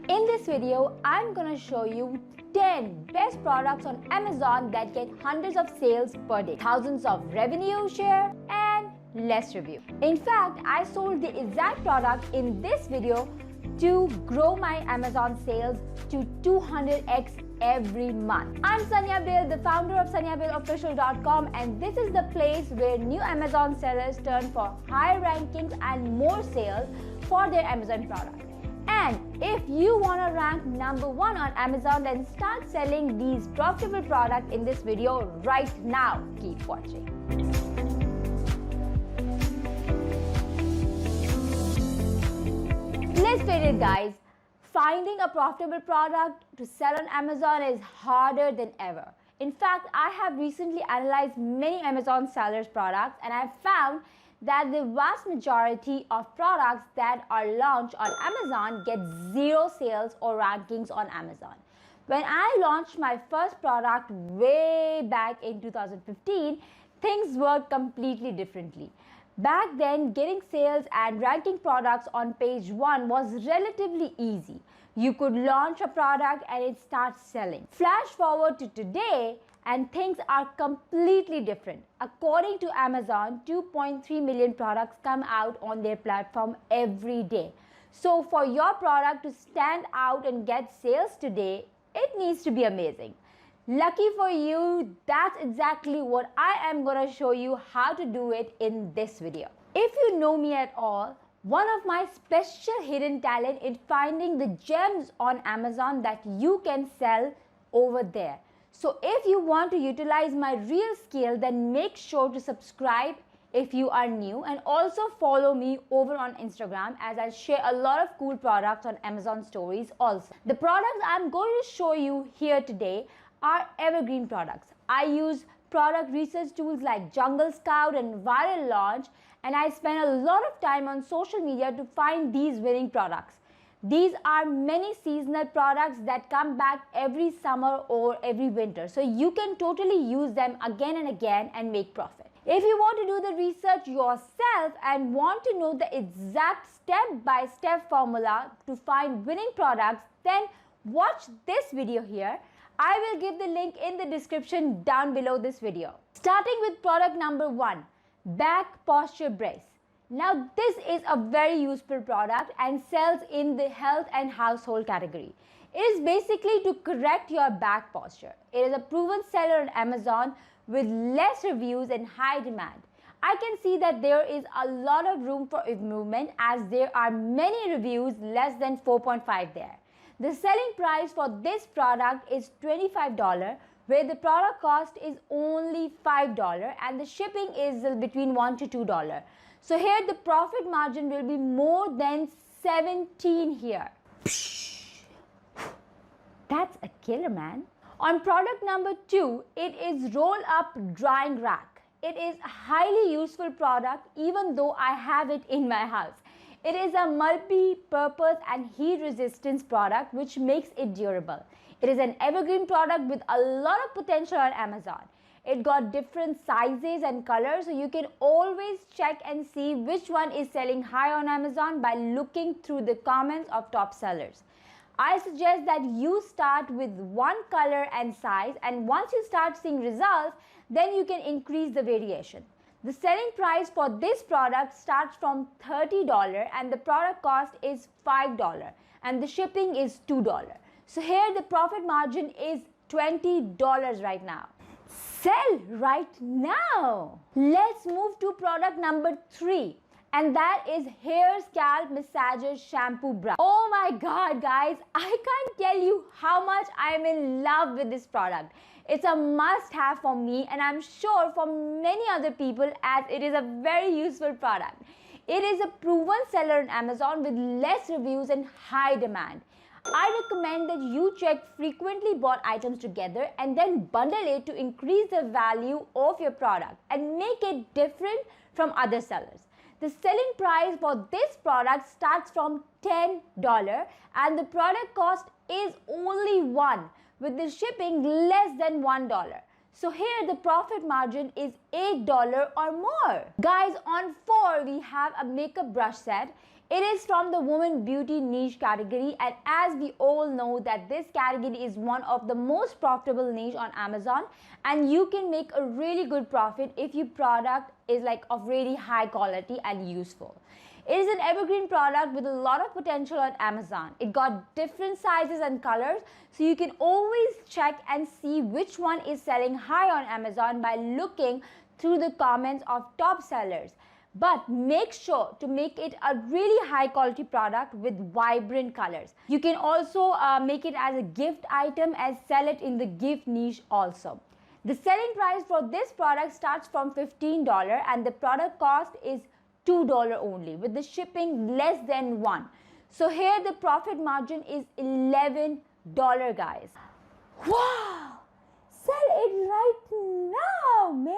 In this video, I'm gonna show you 10 best products on Amazon that get hundreds of sales per day, thousands of revenue share, and less review. In fact, I sold the exact product in this video to grow my Amazon sales to 200x every month. I'm Sania, the founder of SaniaOfficial.com, and this is the place where new Amazon sellers turn for higher rankings and more sales for their Amazon product. And if you want to rank number 1 on Amazon, then start selling these profitable products in this video right now. Keep watching. Let's face it, guys. Finding a profitable product to sell on Amazon is harder than ever. In fact, I have recently analyzed many Amazon sellers' products, and I've found that the vast majority of products that are launched on Amazon get 0 sales or rankings on Amazon. When I launched my first product way back in 2015, things worked completely differently. Back then, getting sales and ranking products on page 1 was relatively easy. You could launch a product and it starts selling. Flash forward to today, and things are completely different. According to Amazon, 2.3 million products come out on their platform every day. So for your product to stand out and get sales today, it needs to be amazing. Lucky for you, that's exactly what I am going to show you how to do it in this video. If you know me at all, one of my special hidden talent is finding the gems on Amazon that you can sell over there. So if you want to utilize my real skill, then make sure to subscribe if you are new, and also follow me over on Instagram, as I share a lot of cool products on Amazon stories also. The products I'm going to show you here today are evergreen products. I use product research tools like Jungle Scout and Viral Launch, and I spend a lot of time on social media to find these winning products. These are many seasonal products that come back every summer or every winter, so you can totally use them again and again and make profit. If you want to do the research yourself and want to know the exact step-by-step formula to find winning products, then watch this video here. I will give the link in the description down below this video. Starting with product number 1, Back Posture Brace. Now this is a very useful product and sells in the health and household category. It is basically to correct your back posture. It is a proven seller on Amazon with less reviews and high demand. I can see that there is a lot of room for improvement, as there are many reviews less than 4.5 there. The selling price for this product is $25, where the product cost is only $5 and the shipping is between $1 to $2. So here the profit margin will be more than 17 here. That's a killer, man. On product number 2, it is Roll Up Drying Rack. It is a highly useful product even though I have it in my house. It is a multi-purpose and heat resistance product which makes it durable. It is an evergreen product with a lot of potential on Amazon. It got different sizes and colors, so you can always check and see which one is selling high on Amazon by looking through the comments of top sellers. I suggest that you start with one color and size, and once you start seeing results, then you can increase the variation. The selling price for this product starts from $30 and the product cost is $5 and the shipping is $2. So here the profit margin is $20 right now. Sell right now. Let's move to product number 3, and that is Hair Scalp Massager Shampoo Brush. Oh my god, guys, I can't tell you how much I'm in love with this product. It's a must-have for me, and I'm sure for many other people, as it is a very useful product. It is a proven seller on Amazon with less reviews and high demand. I recommend that you check frequently bought items together and then bundle it to increase the value of your product and make it different from other sellers. The selling price for this product starts from $10 and the product cost is only $1, with the shipping less than $1. So here the profit margin is $8 or more. Guys, on 4 we have a makeup brush set. It is from the woman beauty niche category, and as we all know that this category is one of the most profitable niche on Amazon, and you can make a really good profit if your product is like of really high quality and useful. It is an evergreen product with a lot of potential on Amazon. It got different sizes and colors, so you can always check and see which one is selling high on Amazon by looking through the comments of top sellers. But make sure to make it a really high quality product with vibrant colors. You can also make it as a gift item and sell it in the gift niche also. The selling price for this product starts from $15 and the product cost is $2 only, with the shipping less than $1. So here the profit margin is $11, guys. Wow! Sell it right now, man!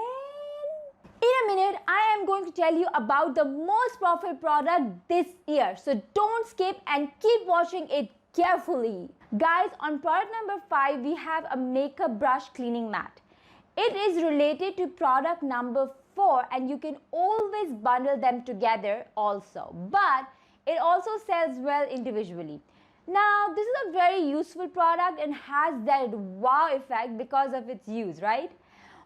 In a minute, I am going to tell you about the most profitable product this year. So don't skip and keep watching it carefully. Guys, on product number 5, we have a makeup brush cleaning mat. It is related to product number 4 and you can always bundle them together also. But it also sells well individually. Now, this is a very useful product and has that wow effect because of its use, right?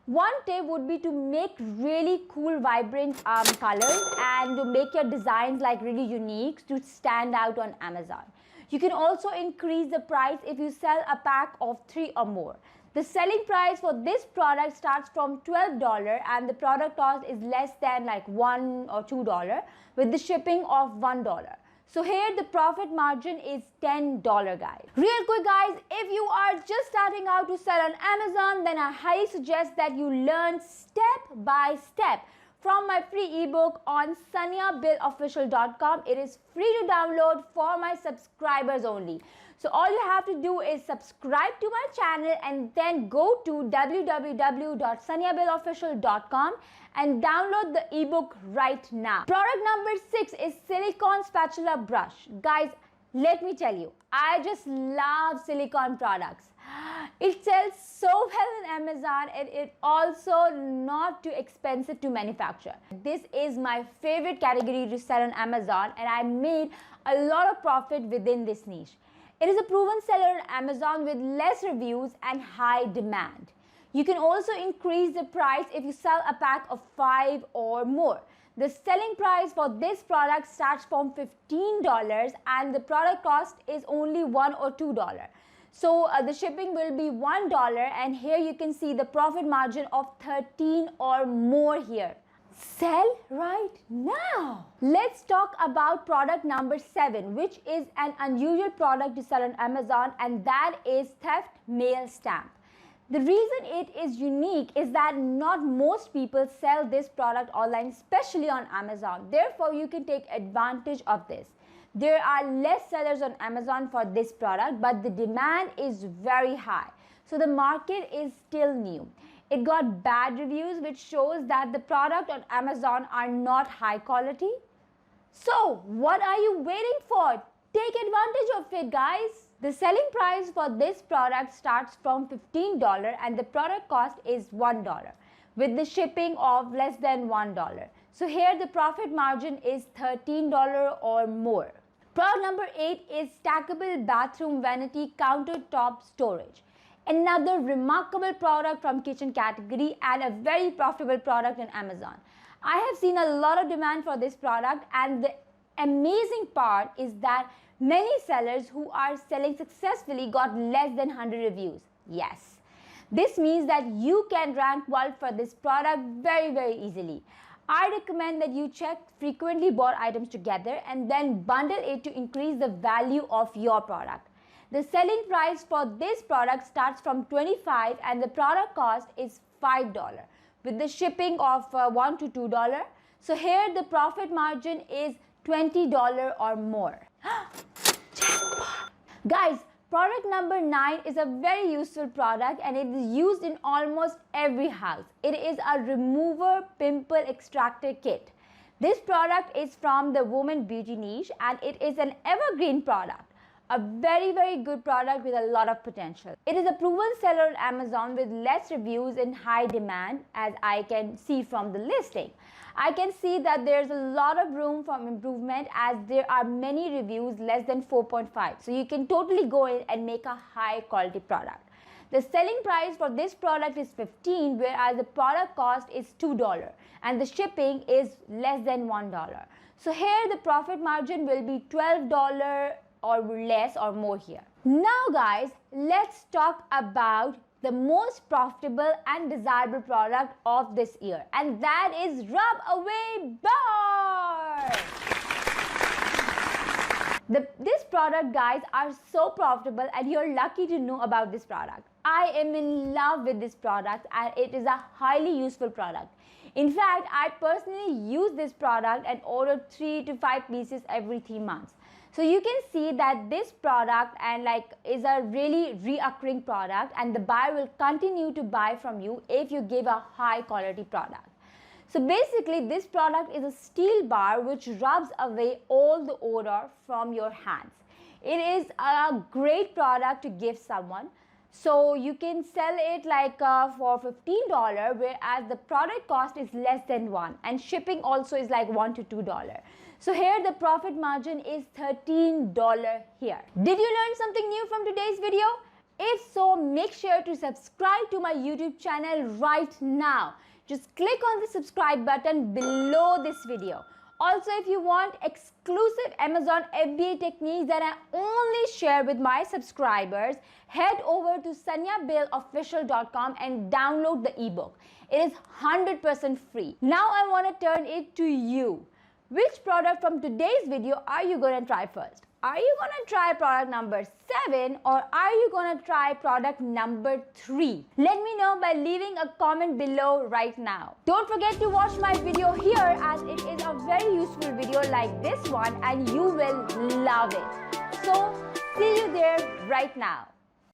One tip would be to make really cool, vibrant colors and to make your designs like really unique to stand out on Amazon. You can also increase the price if you sell a pack of 3 or more. The selling price for this product starts from $12 and the product cost is less than like $1 or $2 with the shipping of $1. So here the profit margin is $10, guys. Real quick, guys, if you are just starting out to sell on Amazon, then I highly suggest that you learn step by step from my free ebook on saniabillofficial.com. It is free to download for my subscribers only. So all you have to do is subscribe to my channel and then go to www.saniabillofficial.com and download the ebook right now. Product number 6 is Silicone Spatula Brush. Guys, let me tell you, I just love silicone products. It sells so well on Amazon and it's also not too expensive to manufacture. This is my favorite category to sell on Amazon and I made a lot of profit within this niche. It is a proven seller on Amazon with less reviews and high demand. You can also increase the price if you sell a pack of 5 or more. The selling price for this product starts from $15 and the product cost is only $1 or $2. So the shipping will be $1 and here you can see the profit margin of 13 or more here. Sell right now. Let's talk about product number 7, which is an unusual product to sell on Amazon, and that is theft mail stamp. The reason it is unique is that not most people sell this product online, especially on Amazon. Therefore, you can take advantage of this. There are less sellers on Amazon for this product, but the demand is very high. So the market is still new. It got bad reviews, which shows that the product on Amazon are not high quality. So what are you waiting for? Take advantage of it, guys. The selling price for this product starts from $15 and the product cost is $1 with the shipping of less than $1. So here the profit margin is $13 or more. Product number 8 is Stackable Bathroom Vanity Countertop Storage. Another remarkable product from kitchen category and a very profitable product on Amazon. I have seen a lot of demand for this product and the amazing part is that many sellers who are selling successfully got less than 100 reviews. Yes, this means that you can rank well for this product very easily. I recommend that you check frequently bought items together and then bundle it to increase the value of your product. The selling price for this product starts from $25 and the product cost is $5 with the shipping of $1 to $2. So here the profit margin is $20 or more. Guys, product number 9 is a very useful product and it is used in almost every house. It is a remover pimple extractor kit. This product is from the woman beauty niche and it is an evergreen product. A very good product with a lot of potential. It is a proven seller on Amazon with less reviews and high demand, as I can see from the listing. I can see that there's a lot of room for improvement, as there are many reviews less than 4.5. So you can totally go in and make a high quality product. The selling price for this product is $15, whereas the product cost is $2 and the shipping is less than $1. So here the profit margin will be $12 or less or more here. Now guys, let's talk about the most profitable and desirable product of this year, and that is Rub Away Bar. This product, guys, are so profitable, and you're lucky to know about this product. I am in love with this product, and it is a highly useful product. In fact, I personally use this product and order 3 to 5 pieces every 3 months. So you can see that this product is a really reoccurring product, and the buyer will continue to buy from you if you give a high quality product. So basically, this product is a steel bar which rubs away all the odor from your hands. It is a great product to give someone. So you can sell it for $15, whereas the product cost is less than $1, and shipping also is like $1 to $2. So here the profit margin is $13 here. Did you learn something new from today's video? If so, make sure to subscribe to my YouTube channel right now. Just click on the subscribe button below this video. Also, if you want exclusive Amazon FBA techniques that I only share with my subscribers, head over to saniabailofficial.com and download the ebook. It is 100% free. Now I want to turn it to you. Which product from today's video are you going to try first? Are you going to try product number 7, or are you going to try product number 3? Let me know by leaving a comment below right now. Don't forget to watch my video here, as it is a very useful video like this one, and you will love it. So see you there right now.